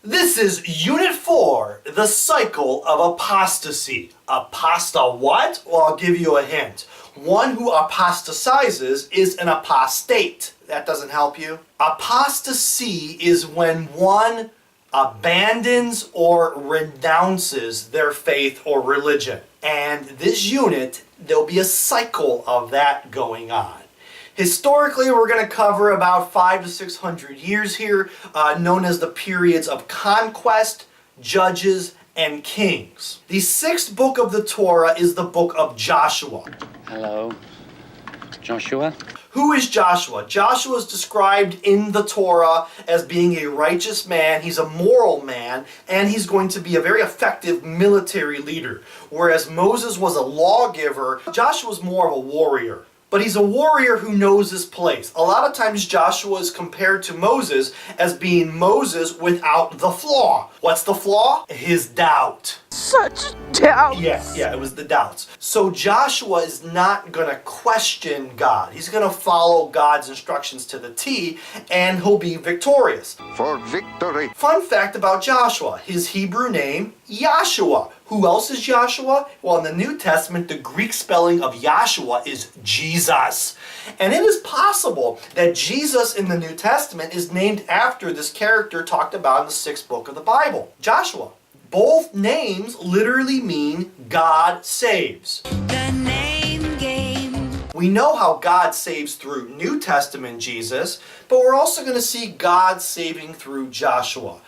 This is Unit 4, the cycle of apostasy. Apostata what? Well, I'll give you a hint. One who apostatizes is an apostate. That doesn't help you. Apostasy is when one abandons or renounces their faith or religion. And this unit, there'll be a cycle of that going on. Historically, we're going to cover about 500 to 600 years here, known as the periods of conquest, judges, and kings. The sixth book of the Torah is the book of Joshua. Hello, Joshua. Who is Joshua? Joshua is described in the Torah as being a righteous man, he's a moral man, and he's going to be a very effective military leader. Whereas Moses was a lawgiver, Joshua is more of a warrior. But he's a warrior who knows his place. A lot of times Joshua is compared to Moses as being Moses without the flaw. What's the flaw? His doubt. Such doubt. Yeah, it was the doubts. So Joshua is not going to question God. He's going to follow God's instructions to the T, and he'll be victorious. For victory. Fun fact about Joshua, his Hebrew name, Yahshua. Who else is Joshua? Well, in the New Testament, the Greek spelling of Yahshua is Jesus. And it is possible that Jesus in the New Testament is named after this character talked about in the sixth book of the Bible, Joshua. Both names literally mean God saves. The name game. We know how God saves through New Testament Jesus, but we're also going to see God saving through Joshua.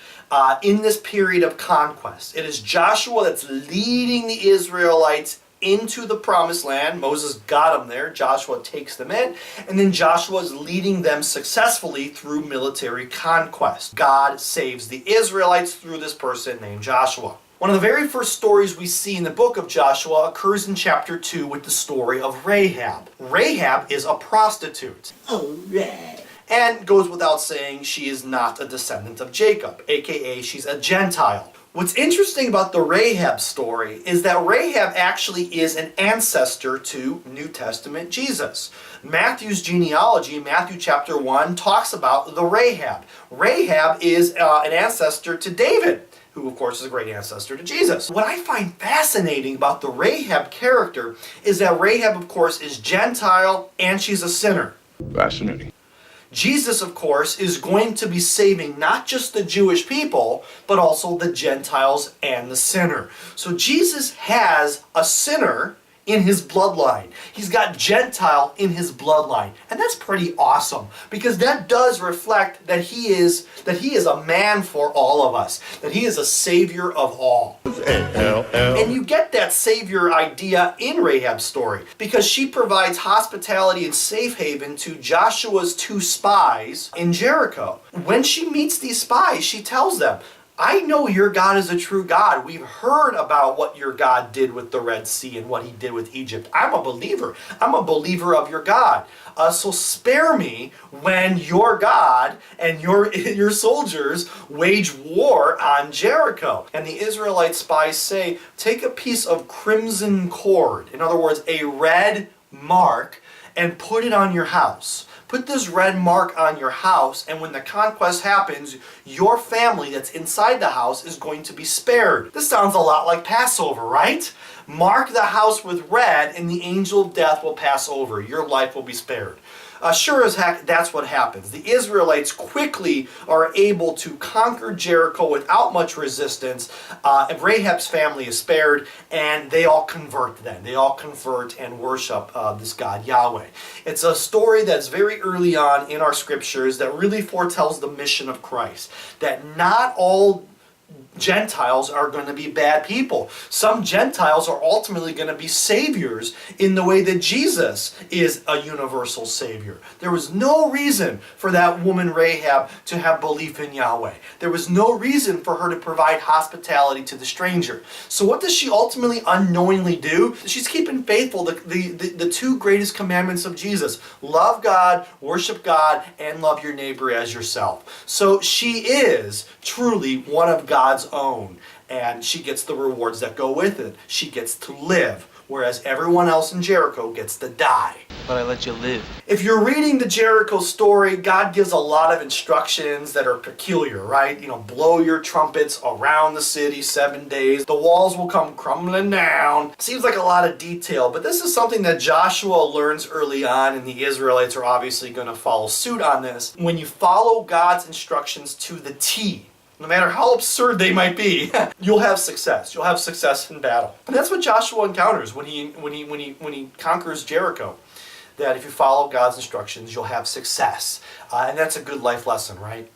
In this period of conquest. It is Joshua that's leading the Israelites into the promised land. Moses got them there. Joshua takes them in. And then Joshua is leading them successfully through military conquest. God saves the Israelites through this person named Joshua. One of the very first stories we see in the book of Joshua occurs in chapter 2 with the story of Rahab. Rahab is a prostitute. Oh, right. And goes without saying, she is not a descendant of Jacob, aka she's a Gentile. What's interesting about the Rahab story is that Rahab actually is an ancestor to New Testament Jesus. Matthew's genealogy, Matthew chapter 1, talks about the Rahab. Rahab is an ancestor to David, who of course is a great ancestor to Jesus. What I find fascinating about the Rahab character is that Rahab, of course, is Gentile and she's a sinner. Fascinating. Jesus, of course, is going to be saving not just the Jewish people, but also the Gentiles and the sinner. So Jesus has a sinner in his bloodline. He's got Gentile in his bloodline. And that's pretty awesome, because that does reflect that he is a man for all of us, that he is a savior of all. And you get that savior idea in Rahab's story, because she provides hospitality and safe haven to Joshua's 2 spies in Jericho. When she meets these spies, she tells them, I know your God is a true God. We've heard about what your God did with the Red Sea and what he did with Egypt. I'm a believer. I'm a believer of your God. So spare me when your God and your soldiers wage war on Jericho. And the Israelite spies say, take a piece of crimson cord, in other words, a red mark, and put it on your house. Put this red mark on your house, and when the conquest happens, your family that's inside the house is going to be spared. This sounds a lot like Passover, right? Mark the house with red, and the angel of death will pass over. Your life will be spared. Sure as heck, that's what happens. The Israelites quickly are able to conquer Jericho without much resistance. And Rahab's family is spared, and they all convert then. They all convert and worship this God Yahweh. It's a story that's very early on in our scriptures that really foretells the mission of Christ. That not all Gentiles are going to be bad people. Some Gentiles are ultimately going to be saviors in the way that Jesus is a universal savior. There was no reason for that woman Rahab to have belief in Yahweh. There was no reason for her to provide hospitality to the stranger. So what does she ultimately unknowingly do? She's keeping faithful the 2 greatest commandments of Jesus. Love God, worship God, and love your neighbor as yourself. So she is truly one of God's own, and she gets the rewards that go with it. She gets to live whereas everyone else in Jericho gets to die. But I let you live. If you're reading the Jericho story, God gives a lot of instructions that are peculiar, right? Blow your trumpets around the city 7 days. The walls will come crumbling down. Seems like a lot of detail, but this is something that Joshua learns early on, and the Israelites are obviously going to follow suit on this. When you follow God's instructions to the T, no matter how absurd they might be, you'll have success. You'll have success in battle. And that's what Joshua encounters when he conquers Jericho. That if you follow God's instructions, you'll have success. And that's a good life lesson, right?